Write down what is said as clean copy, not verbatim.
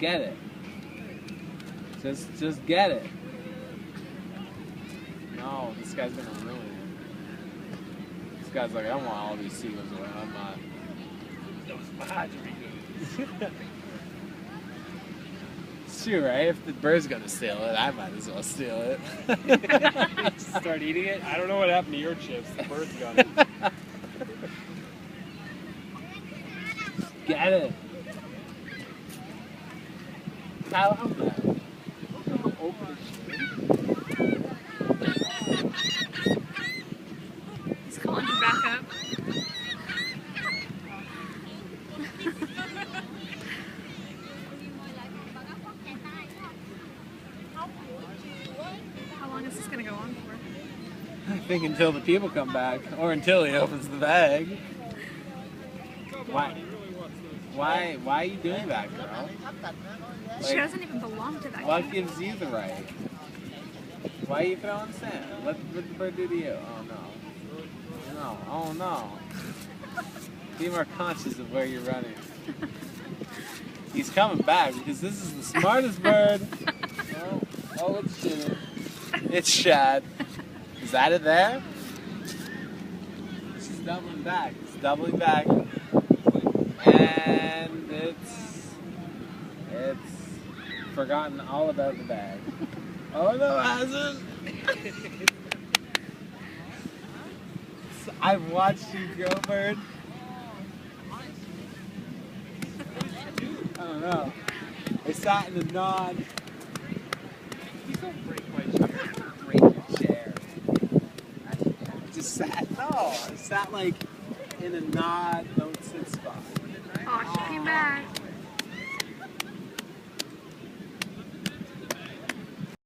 get it. Just get it. No, this guy's gonna ruin it. This guy's like, I want all these seagulls away. I'm not. Those Padres. It's true, right? If the bird's gonna steal it, I might as well steal it. Start eating it? I don't know what happened to your chips. The bird's got it. Get it. How that? Open it. He's calling you back up. How long is this going to go on for? I think until the people come back, or until he opens the bag. Why are you doing that, girl? She doesn't even belong to that What game. gives you the right? Why are you throwing sand? What did the bird do to you? Oh no. No. Oh no. Be more conscious of where you're running. He's coming back because this is the smartest bird. Oh, it's shitting. It's shad. Is that it there? She's doubling back. It's doubling back. And it's forgotten all about the bag. Oh no, it hasn't. I've watched you grow, bird. I don't know. I sat in the nod. Please don't break my chair. Break your chair. I just sat. No, I sat like in a nod, don't sit spot. Oh, she came back.